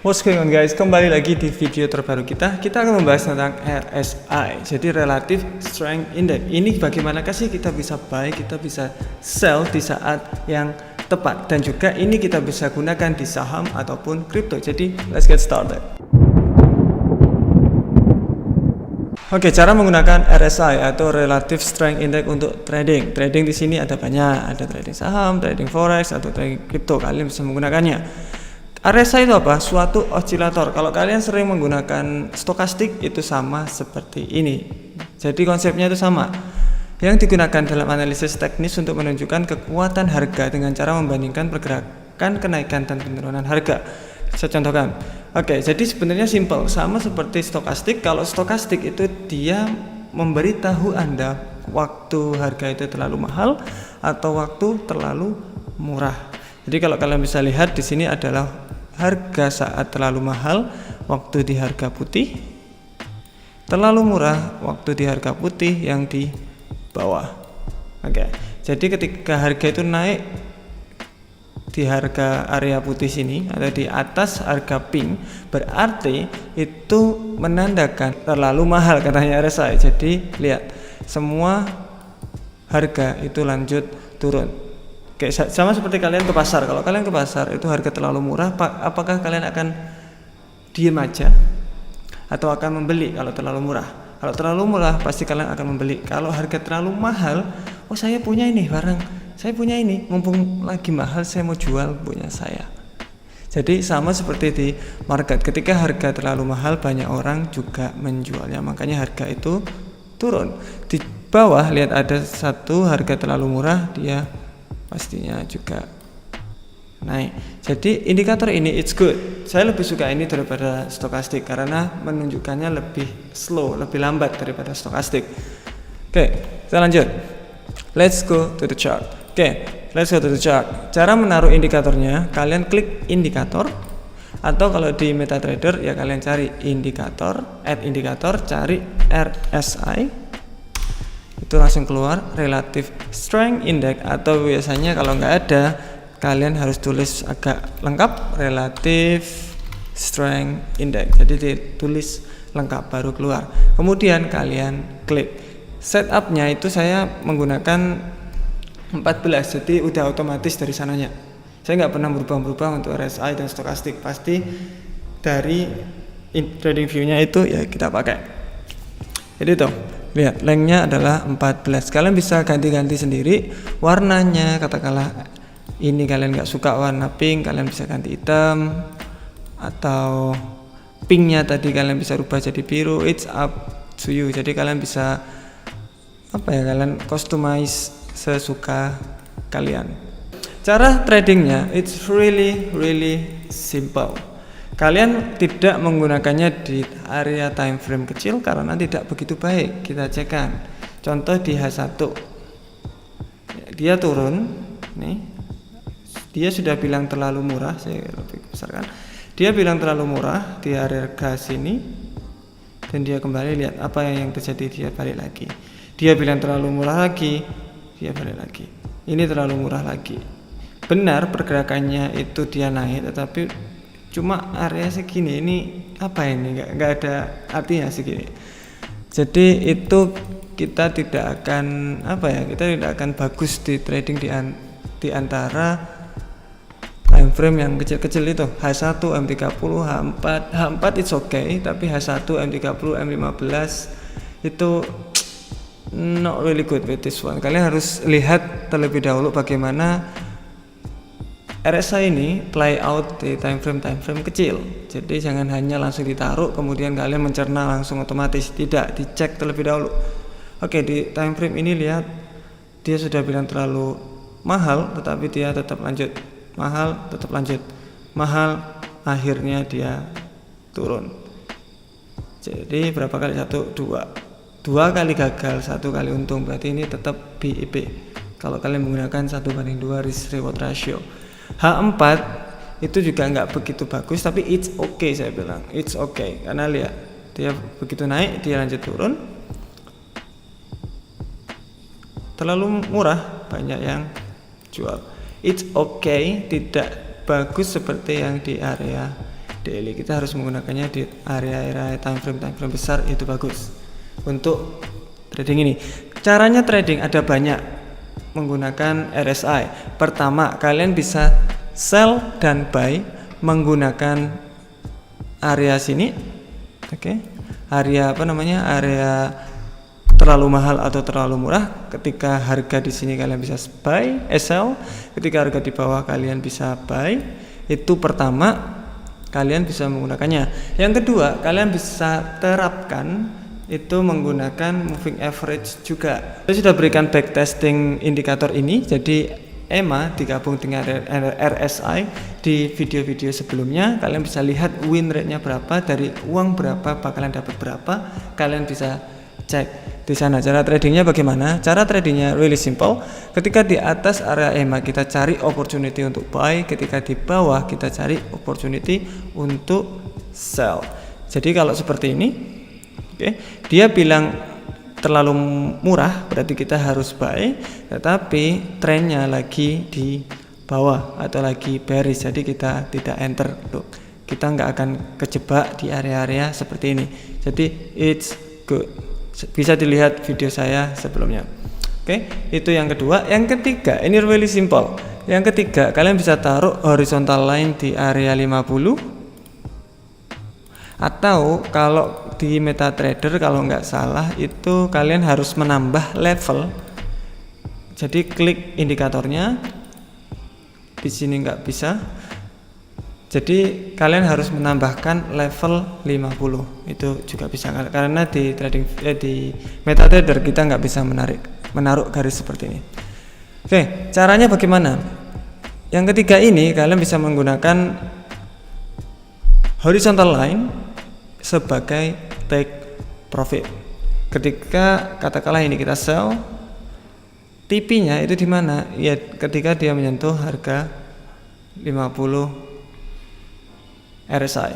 What's going on guys, kembali lagi di video terbaru kita akan membahas tentang RSI, jadi Relative Strength Index. Ini bagaimanakah sih kita bisa buy, kita bisa sell di saat yang tepat, dan juga ini kita bisa gunakan di saham ataupun kripto. Jadi let's get started. Oke, cara menggunakan RSI atau Relative Strength Index untuk trading. Trading di sini ada banyak, ada trading saham, trading forex, atau trading kripto. Kalian bisa menggunakannya. RSI itu apa? Suatu osilator. Kalau kalian sering menggunakan stokastik, itu sama seperti ini. Jadi konsepnya itu sama. Yang digunakan dalam analisis teknis untuk menunjukkan kekuatan harga dengan cara membandingkan pergerakan kenaikan dan penurunan harga. Saya contohkan. Oke, jadi sebenarnya simple, sama seperti stokastik. Kalau stokastik itu dia memberitahu Anda waktu harga itu terlalu mahal atau waktu terlalu murah. Jadi kalau kalian bisa lihat di sini adalah harga saat terlalu mahal, waktu di harga putih, terlalu murah, waktu di harga putih yang di bawah. Oke, jadi ketika harga itu naik di harga area putih sini atau di atas harga pink, berarti itu menandakan terlalu mahal katanya RSI. Jadi lihat, semua harga itu lanjut turun. Oke, sama seperti kalian ke pasar. Kalau kalian ke pasar itu harga terlalu murah, apakah kalian akan diem aja atau akan membeli? Kalau terlalu murah, kalau terlalu murah pasti kalian akan membeli. Kalau harga terlalu mahal, oh saya punya ini barang, saya punya ini, mumpung lagi mahal saya mau jual punya saya. Jadi sama seperti di market, ketika harga terlalu mahal banyak orang juga menjualnya, makanya harga itu turun. Di bawah lihat ada satu harga terlalu murah, dia pastinya juga naik. Jadi indikator ini it's good. Saya lebih suka ini daripada stokastik karena menunjukkannya lebih slow, lebih lambat daripada stokastik. Oke, kita lanjut. Let's go to the chart. Oke, let's go to the chart. Cara menaruh indikatornya, kalian klik indikator, atau kalau di MetaTrader ya kalian cari indikator, add indikator, cari RSI. Itu langsung keluar Relative Strength Index, atau biasanya kalau nggak ada kalian harus tulis agak lengkap Relative Strength Index, jadi ditulis lengkap baru keluar. Kemudian kalian klik. Setupnya itu saya menggunakan 14, jadi udah otomatis dari sananya. Saya nggak pernah berubah-ubah untuk RSI dan stokastik, pasti dari trading view-nya itu ya kita pakai. Jadi tuh lihat, lengthnya adalah 14. Kalian bisa ganti-ganti sendiri warnanya. Katakanlah ini kalian nggak suka warna pink, kalian bisa ganti hitam, atau pinknya tadi kalian bisa rubah jadi biru. It's up to you. Jadi kalian bisa kalian customize sesuka kalian. Cara tradingnya it's really simple. Kalian tidak menggunakannya di area time frame kecil karena tidak begitu baik. Kita cekkan. Contoh di H1. Dia turun, nih. Dia sudah bilang terlalu murah, saya lebih besarkan. Dia bilang terlalu murah di harga sini, dan dia kembali, lihat apa yang terjadi, dia balik lagi. Dia bilang terlalu murah lagi, dia balik lagi. Ini terlalu murah lagi. Benar pergerakannya itu dia naik, tetapi cuma area segini, ini apa ini, nggak ada artinya segini. Jadi itu kita tidak akan kita tidak akan bagus di trading di antara time frame yang kecil-kecil itu. H1, M30, H4 it's okay, tapi H1, M30, M15 itu not really good with this one. Kalian harus lihat terlebih dahulu bagaimana RSI ini play out di time frame kecil. Jadi jangan hanya langsung ditaruh kemudian kalian mencerna langsung otomatis, tidak, dicek terlebih dahulu. Oke, di time frame ini lihat dia sudah bilang terlalu mahal, tetapi dia tetap lanjut, mahal, tetap lanjut, mahal, akhirnya dia turun. Jadi berapa kali? 1, 2 kali gagal, 1 kali untung, berarti ini tetap BEP. Kalau kalian menggunakan 1/2 risk reward ratio. H4 itu juga nggak begitu bagus, tapi it's okay, saya bilang it's okay, karena lihat dia begitu naik dia lanjut turun, terlalu murah, banyak yang jual. It's okay, tidak bagus seperti yang di area daily. Kita harus menggunakannya di area-area time frame besar, itu bagus untuk trading ini. Caranya trading ada banyak menggunakan RSI. Pertama, kalian bisa sell dan buy menggunakan area sini. Oke. Area area terlalu mahal atau terlalu murah. Ketika harga di sini kalian bisa buy, sell. Ketika harga di bawah kalian bisa buy. Itu pertama, kalian bisa menggunakannya. Yang kedua, kalian bisa terapkan itu menggunakan moving average juga. Saya sudah berikan backtesting indikator ini, jadi EMA digabung dengan RSI di video-video sebelumnya. Kalian bisa lihat win rate-nya berapa, dari uang berapa bakalan dapat berapa. Kalian bisa cek di sana. Cara tradingnya bagaimana? Cara tradingnya really simple. Ketika di atas area EMA kita cari opportunity untuk buy, ketika di bawah kita cari opportunity untuk sell. Jadi kalau seperti ini, dia bilang terlalu murah, berarti kita harus buy, tetapi trennya lagi di bawah atau lagi bearish, jadi kita tidak enter. Kita nggak akan kejebak di area-area seperti ini. Jadi it's good. Bisa dilihat video saya sebelumnya. Itu yang kedua. Yang ketiga, ini really simple. Yang ketiga, kalian bisa taruh horizontal line di area 50. Atau kalau di MetaTrader kalau nggak salah itu kalian harus menambah level. Jadi klik indikatornya. Di sini nggak bisa. Jadi kalian harus menambahkan level 50. Itu juga bisa, karena di trading di MetaTrader kita nggak bisa menaruh garis seperti ini. Caranya bagaimana? Yang ketiga ini kalian bisa menggunakan horizontal line sebagai take profit. Ketika katakanlah ini kita sell, TP-nya itu di mana? Ya, ketika dia menyentuh harga 50 RSI.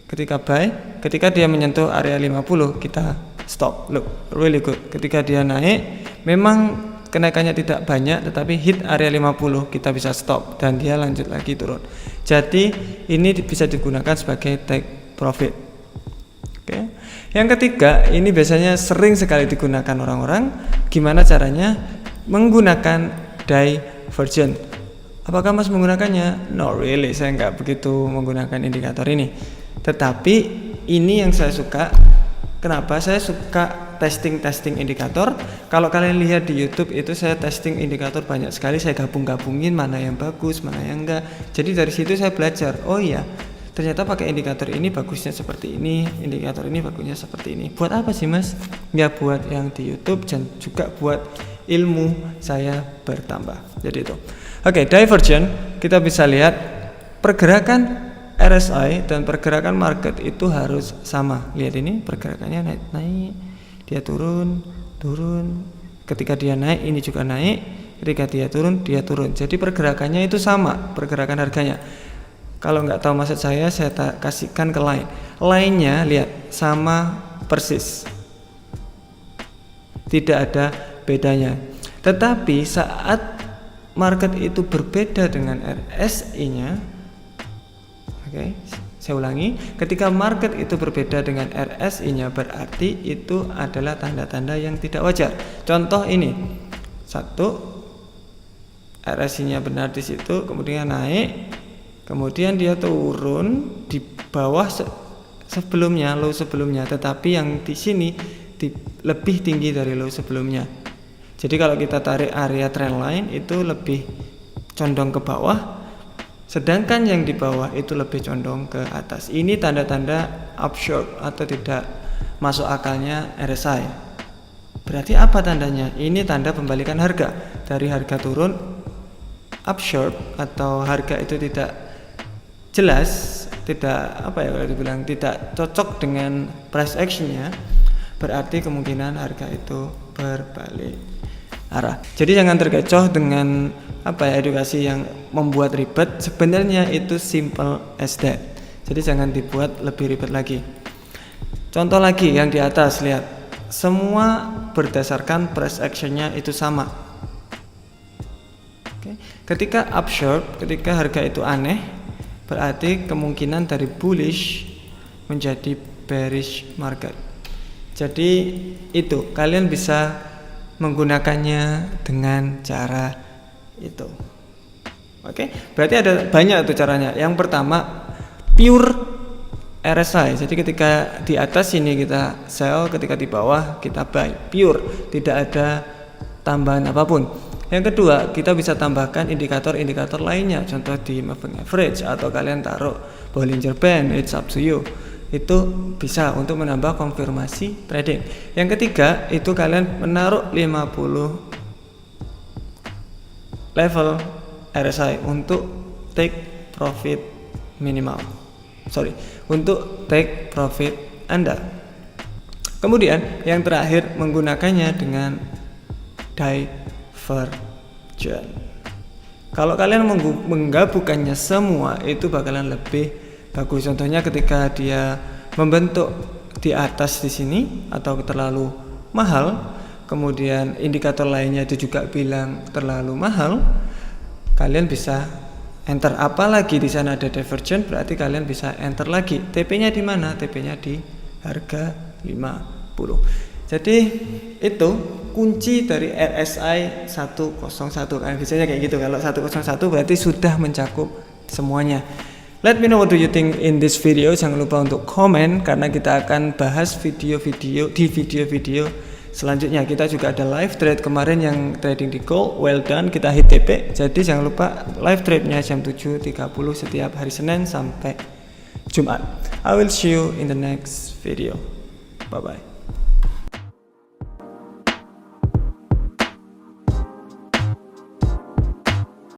Ketika buy, ketika dia menyentuh area 50 kita stop. Look, really good. Ketika dia naik, memang kenaikannya tidak banyak, tetapi hit area 50 kita bisa stop dan dia lanjut lagi turun. Jadi ini bisa digunakan sebagai take profit. Yang ketiga, ini biasanya sering sekali digunakan orang-orang. Gimana caranya? Menggunakan diversion. Apakah Mas menggunakannya? No really, saya nggak begitu menggunakan indikator ini. Tetapi ini yang saya suka. Kenapa? Saya suka testing indikator. Kalau kalian lihat di YouTube itu saya testing indikator banyak sekali. Saya gabungin mana yang bagus, mana yang enggak. Jadi dari situ saya belajar. Oh iya, ternyata pakai indikator ini bagusnya seperti ini, indikator ini bagusnya seperti ini. Buat apa sih Mas? Ya buat yang di YouTube dan juga buat ilmu saya bertambah. Jadi itu. Diversion, kita bisa lihat pergerakan RSI dan pergerakan market itu harus sama. Lihat ini pergerakannya naik, dia turun. Ketika dia naik, ini juga naik. Ketika dia turun. Jadi pergerakannya itu sama, pergerakan harganya. Kalau nggak tahu maksud saya kasihkan ke line. Line-nya lihat sama persis, tidak ada bedanya. Tetapi saat market itu berbeda dengan RSI-nya, saya ulangi, ketika market itu berbeda dengan RSI-nya berarti itu adalah tanda-tanda yang tidak wajar. Contoh ini, satu, RSI-nya benar di situ, kemudian naik. Kemudian dia turun di bawah sebelumnya, low sebelumnya, tetapi yang di sini lebih tinggi dari low sebelumnya. Jadi kalau kita tarik area trendline itu lebih condong ke bawah, sedangkan yang di bawah itu lebih condong ke atas. Ini tanda-tanda upshort atau tidak masuk akalnya RSI. Berarti apa tandanya? Ini tanda pembalikan harga. Dari harga turun, upshort atau harga itu tidak jelas, tidak kalau dibilang tidak cocok dengan price actionnya, berarti kemungkinan harga itu berbalik arah. Jadi jangan terkecoh dengan edukasi yang membuat ribet. Sebenarnya itu simple as that. Jadi jangan dibuat lebih ribet lagi. Contoh lagi yang di atas, lihat, semua berdasarkan price actionnya itu sama. Ketika upshort, ketika harga itu aneh, berarti kemungkinan dari bullish menjadi bearish market. Jadi itu kalian bisa menggunakannya dengan cara itu. Oke, berarti ada banyak tuh caranya. Yang pertama pure RSI. Jadi ketika di atas ini kita sell, ketika di bawah kita buy, pure, tidak ada tambahan apapun. Yang kedua, kita bisa tambahkan indikator-indikator lainnya, contoh di moving average atau kalian taruh Bollinger Band, it's up to you. Itu bisa untuk menambah konfirmasi trading. Yang ketiga, itu kalian menaruh 50 level RSI untuk take profit minimal. Untuk take profit Anda. Kemudian yang terakhir menggunakannya dengan divergen. Kalau kalian menggabungkannya semua itu bakalan lebih bagus. Contohnya ketika dia membentuk di atas di sini atau terlalu mahal, kemudian indikator lainnya itu juga bilang terlalu mahal, kalian bisa enter. Apalagi di sana ada divergen, berarti kalian bisa enter lagi. TP-nya di mana? TP-nya di harga 50. Jadi itu kunci dari RSI 101. Kan biasanya kayak gitu. Kalau 101 berarti sudah mencakup semuanya. Let me know what do you think in this video. Jangan lupa untuk komen karena kita akan bahas video-video selanjutnya. Kita juga ada live trade kemarin yang trading di gold, well done, kita hit TP. Jadi jangan lupa live trade-nya jam 7.30 setiap hari Senin sampai Jumat. I will see you in the next video. Bye bye.